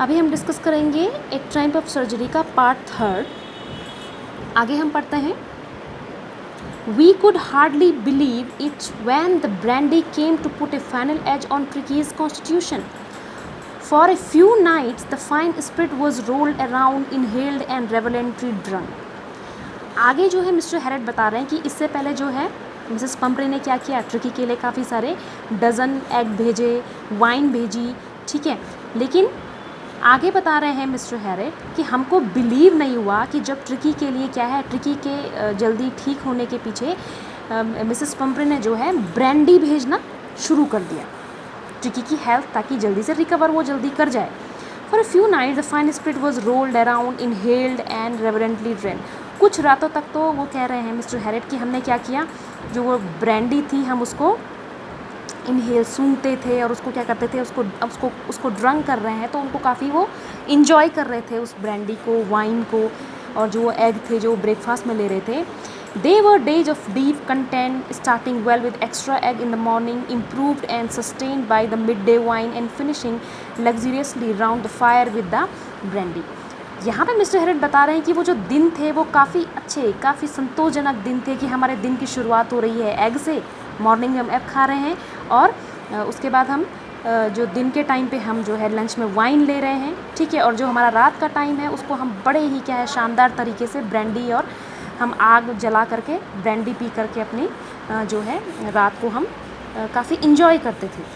अभी हम डिस्कस करेंगे एक टाइप ऑफ सर्जरी का पार्ट थर्ड। आगे हम पढ़ते हैं। We could hardly believe it when the brandy came to put a final edge on Tricky's constitution. For a few nights, the fine spirit was rolled around, inhaled and reverently drunk. आगे जो है mister Harrett बता रहे हैं कि इससे पहले जो है मिसेस पंपरे ने क्या किया, ट्रिकी के लिए काफ़ी सारे डज़न एग भेजे, वाइन भेजी, ठीक है। लेकिन आगे बता रहे हैं मिस्टर हैरेट कि हमको बिलीव नहीं हुआ कि जब ट्रिकी के लिए क्या है, ट्रिकी के जल्दी ठीक होने के पीछे मिसेस पंपरे ने जो है ब्रांडी भेजना शुरू कर दिया ट्रिकी की हेल्थ, ताकि जल्दी से रिकवर वो जल्दी कर जाए। For a few nights the fine spirit was rolled around, inhaled and reverently drain. कुछ रातों तक तो वो कह रहे हैं मिस्टर हैरेट कि हमने क्या किया, जो वो ब्रांडी थी हम उसको इनहेल सूंघते थे और उसको क्या करते थे, उसको ड्रंक कर रहे हैं, तो उनको काफ़ी वो इन्जॉय कर रहे थे उस ब्रांडी को, वाइन को, और जो वो एग थे जो ब्रेकफास्ट में ले रहे थे। They were days of deep content, starting well with extra egg in the morning, improved and sustained by the mid day wine and finishing luxuriously round the fire with the brandy. यहाँ पे mister Harrett बता रहे हैं कि वो जो दिन थे वो काफ़ी अच्छे, काफ़ी संतोषजनक दिन थे, कि हमारे दिन की शुरुआत हो रही है एग से, मॉर्निंग में हम एग खा रहे हैं, और उसके बाद हम जो दिन के टाइम पे हम जो है लंच में वाइन ले रहे हैं, ठीक है, और जो हमारा रात का टाइम है उसको हम बड़े ही क्या है शानदार तरीके से ब्रांडी, और हम आग जला करके ब्रांडी पी करके अपनी जो है रात को हम काफ़ी इंजॉय करते थे।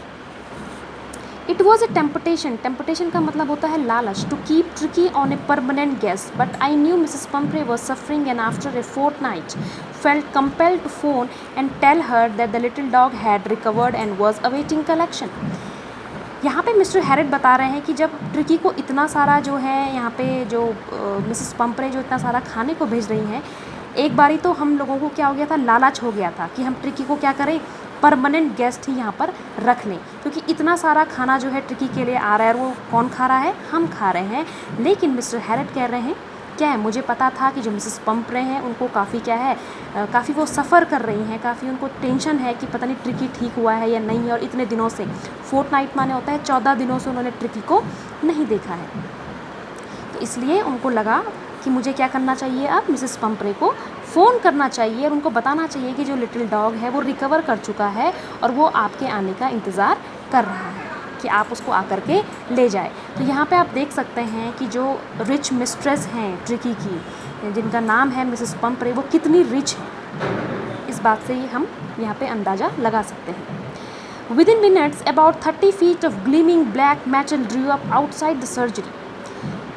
It was a temptation, temptation का मतलब होता है लालच, to keep Tricki on a permanent guest, but I knew Mrs Pumphrey was suffering and after a fortnight felt compelled to phone and tell her that the little dog had recovered and was awaiting collection. यहाँ पे mister Harrett बता रहे हैं कि जब tricky को इतना सारा जो है यहाँ पे जो मिसेस पंपरे जो इतना सारा खाने को भेज रही हैं, एक बारी तो हम लोगों को क्या हो गया था, लालच हो गया था कि हम ट्रिकी को क्या करें, परमानेंट गेस्ट ही यहाँ पर रख लें, क्योंकि इतना सारा खाना जो है ट्रिकी के लिए आ रहा है, और वो कौन खा रहा है, हम खा रहे हैं। लेकिन मिस्टर हैरेट कह रहे हैं क्या है, मुझे पता था कि जो मिसेस पंपरे हैं उनको काफ़ी क्या है, काफ़ी वो सफ़र कर रही हैं, काफ़ी उनको टेंशन है कि पता नहीं ट्रिकी ठीक हुआ है या नहीं, और इतने दिनों से, फोर्टनाइट माने होता है 14 दिनों से उन्होंने ट्रिकी को नहीं देखा है, तो इसलिए उनको लगा कि मुझे क्या करना चाहिए, अब मिसेस पंपरे को फ़ोन करना चाहिए और उनको बताना चाहिए कि जो लिटिल डॉग है वो रिकवर कर चुका है और वो आपके आने का इंतज़ार कर रहा है कि आप उसको आकर के ले जाए। तो यहाँ पे आप देख सकते हैं कि जो रिच मिस्ट्रेस हैं ट्रिकी की, जिनका नाम है मिसेस पंपरे, वो कितनी रिच है, इस बात से ही हम यहाँ पे अंदाज़ा लगा सकते हैं। With in minutes about 30 feet of gleaming black metal Drew up outside the surgery.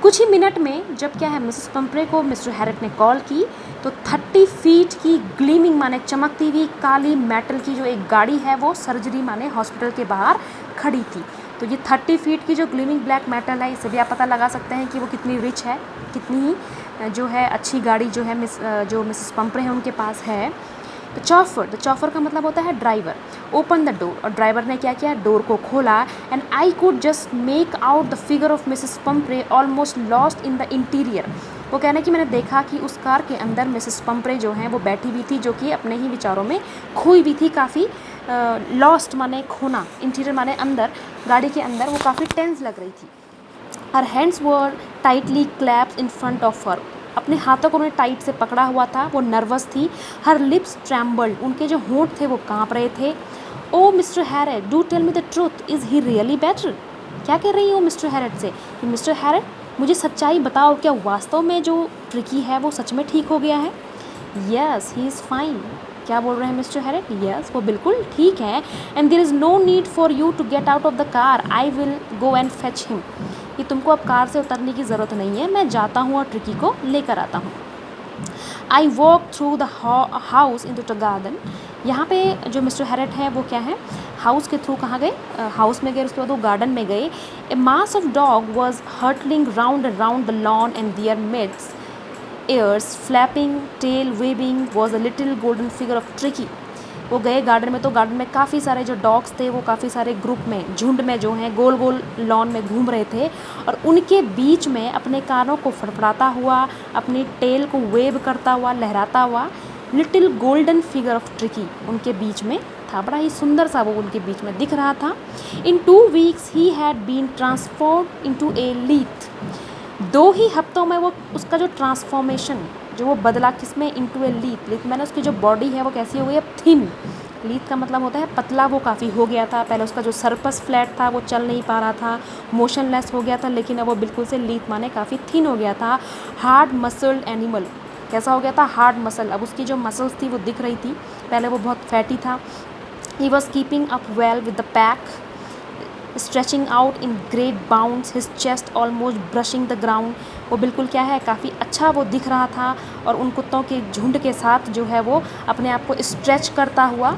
कुछ ही मिनट में जब क्या है मिसेस पंपरे को मिस्टर हैरेट ने कॉल की, तो 30 feet की ग्लीमिंग माने चमकती हुई काली मेटल की जो एक गाड़ी है वो सर्जरी माने हॉस्पिटल के बाहर खड़ी थी। तो ये 30 feet की जो ग्लीमिंग ब्लैक मेटल है, इससे भी आप पता लगा सकते हैं कि वो कितनी रिच है, कितनी ही जो है अच्छी गाड़ी जो है जो मिसेस पंपरे हैं उनके पास है। द चॉफर का मतलब होता है ड्राइवर। ओपन द डोर, और ड्राइवर ने क्या किया, डोर को खोला, and I could just make out the figure of Mrs Pumphrey almost lost in the interior. वो कहना कि मैंने देखा कि उस कार के अंदर मिसेस पंपरे जो हैं वो बैठी हुई थी, जो कि अपने ही विचारों में खोई हुई थी, काफ़ी लॉस्ट माने खोना, इंटीरियर माने अंदर, गाड़ी के अंदर वो काफ़ी टेंस लग रही थी। Her hands were tightly clapped in front of her, अपने हाथों को उन्हें टाइट से पकड़ा हुआ था, वो नर्वस थी। हर लिप्स ट्रैम्बल्ड, उनके जो होंठ थे वो कांप रहे थे। Oh mister Herriot, do tell me the truth, is he really better. क्या कह रही हो मिस्टर हैरेट से कि मिस्टर हैरेट मुझे सच्चाई बताओ, क्या वास्तव में जो ट्रिकी है वो सच में ठीक हो गया है? Yes he is fine. क्या बोल रहे हैं मिस्टर हैरेट? यस वो बिल्कुल ठीक है। And there is no need for you to get out of the car, I will go and fetch him. कि तुमको अब कार से उतरने की ज़रूरत नहीं है, मैं जाता हूँ और ट्रिकी को लेकर आता हूँ। I walk through the house into the garden. यहाँ पे जो मिस्टर हैरेट है वो क्या है, हाउस के थ्रू कहाँ गए, हाउस में गए, उसके बाद वो गार्डन में गए। A mass of dog was hurtling round around the lawn and their mids ears flapping, tail waving was a little golden figure of Tricky। वो गए गार्डन में, तो गार्डन में काफ़ी सारे जो डॉग्स थे वो काफ़ी सारे ग्रुप में, झुंड में जो हैं गोल गोल लॉन में घूम रहे थे, और उनके बीच में अपने कानों को फड़फड़ाता हुआ, अपनी टेल को वेव करता हुआ, लहराता हुआ little golden figure of tricky उनके बीच में था, बड़ा ही सुंदर सा वो उनके बीच में दिख रहा था। In 2 weeks he had been transformed into a lithe. 2 ही हफ्तों में वो उसका जो ट्रांसफॉर्मेशन जो वो बदला किसमें, इनटू ए लीथ। लीथ मैंने उसकी जो बॉडी है वो कैसी हो गई अब थिन। लीथ का मतलब होता है पतला, वो काफ़ी हो गया था। पहले उसका जो सरपस फ्लैट था वो चल नहीं पा रहा था, मोशनलेस हो गया था, लेकिन अब वो बिल्कुल से लीथ माने काफ़ी थिन हो गया था। हार्ड मसल्ड एनिमल, कैसा हो गया था, हार्ड मसल। अब उसकी जो मसल्स थी वो दिख रही थी, पहले वो बहुत फैटी था। He was keeping up well with the pack, stretching out in great bounds, his chest almost brushing the ground. वो बिल्कुल क्या है, काफ़ी अच्छा वो दिख रहा था, और उन कुत्तों के झुंड के साथ जो है वो अपने आप को स्ट्रेच करता हुआ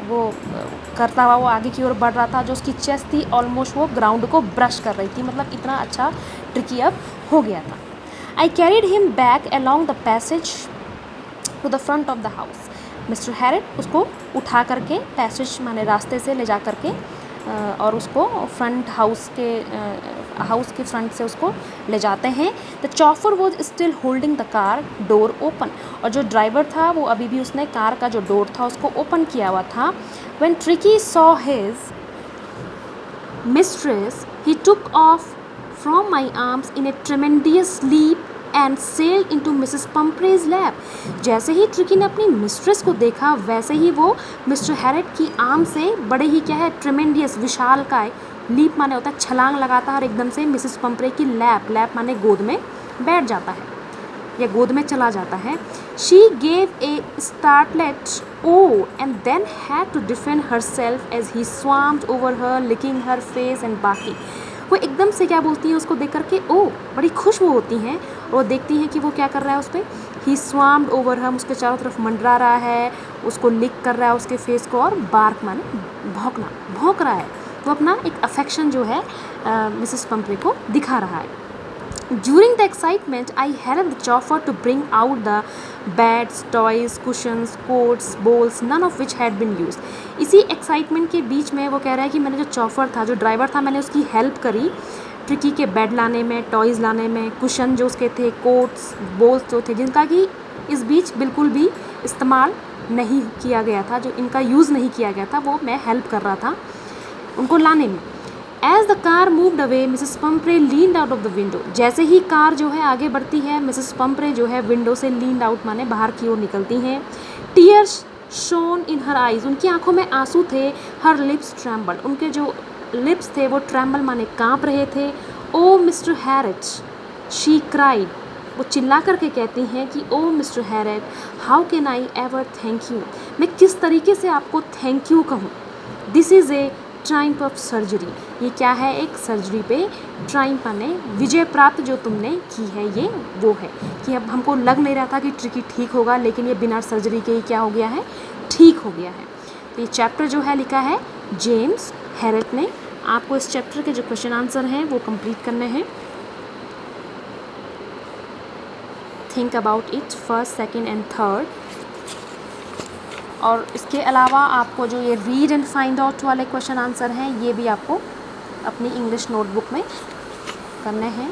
वो आगे की ओर बढ़ रहा था। जो उसकी चेस्ट थी ऑलमोस्ट वो ग्राउंड को ब्रश कर रही थी, मतलब इतना अच्छा ट्रिकी अब हो गया था। I carried him back along the passage to the front of the house. Mister Herriot उसको उठा करके पैसेज माने रास्ते से ले जा करके और उसको फ्रंट हाउस के फ्रंट से उसको ले जाते हैं। The chauffeur was still holding the car door open, और जो ड्राइवर था वो अभी भी उसने कार का जो डोर था उसको ओपन किया हुआ था। When Tricki saw his mistress he took off from my arms in a tremendous leap and sailed into Mrs Pumphrey's lap. जैसे ही ट्रिकी ने अपनी मिस्ट्रेस को देखा वैसे ही वो मिस्टर हैरिट की आर्म से बड़े ही क्या है, ट्रेमेंडियस, विशालकाय, लीप माने होता है छलांग लगाता है और एकदम से मिसेस पंपरे की लैप माने गोद में बैठ जाता है या गोद में चला जाता है। She gave a startled oh and then had to defend herself as he swarmed over her licking her face and बाकी। वो एकदम से क्या बोलती हैं उसको देख करके, ओ बड़ी खुश वो होती हैं, और देखती हैं कि वो क्या कर रहा है उस पर। ही स्वाम्ड ओवर हम, उसके चारों तरफ मंडरा रहा है, उसको लिक कर रहा है उसके फेस को, और बार्क माने भौंक रहा है। वो अपना एक अफेक्शन जो है मिसेस पंपरे को दिखा रहा है। During the excitement, I helped the chauffeur to bring out the beds, toys, cushions, coats, bowls, none of which had been used. इसी एक्साइटमेंट के बीच में वो कह रहा है कि मैंने जो चॉफर था, जो ड्राइवर था, मैंने उसकी हेल्प करी ट्रिकी के बेड लाने में, टॉयज़ लाने में, कुशन जो उसके थे, कोट्स, बोल्स जो थे, जिनका कि इस बीच बिल्कुल भी इस्तेमाल नहीं किया गया था, जो इनका यूज़ नहीं किया गया था, वो मैं हेल्प कर रहा था उनको लाने में। As the car moved away, Mrs. Pumphrey leaned out of the window. जैसे ही कार जो है आगे बढ़ती है, मिसेस पंपरे जो है विंडो से लीन्ड आउट माने बाहर की ओर निकलती हैं। Tears shone in her eyes, उनकी आंखों में आंसू थे। Her lips trembled, उनके जो लिप्स थे वो ट्रैम्बल माने कांप रहे थे। Oh Mr. Harrit, she cried, वो चिल्ला करके कहती हैं कि oh mister Herriot, how can I ever thank you, मैं किस तरीके से आपको थैंक यू कहूँ। This is a triumph of surgery, ये क्या है, एक सर्जरी पे ट्राइम्फ माने विजय प्राप्त जो तुमने की है, ये वो है कि अब हमको लग नहीं रहा था कि ट्रिकी ठीक होगा, लेकिन ये बिना सर्जरी के ही क्या हो गया है, ठीक हो गया है। तो ये चैप्टर जो है लिखा है जेम्स हैरिट ने। आपको इस चैप्टर के जो क्वेश्चन आंसर हैं वो कंप्लीट करने हैं। Think about it first, second and third. और इसके अलावा आपको जो ये रीड एंड फाइंड आउट वाले क्वेश्चन आंसर हैं ये भी आपको अपनी इंग्लिश नोटबुक में करने हैं।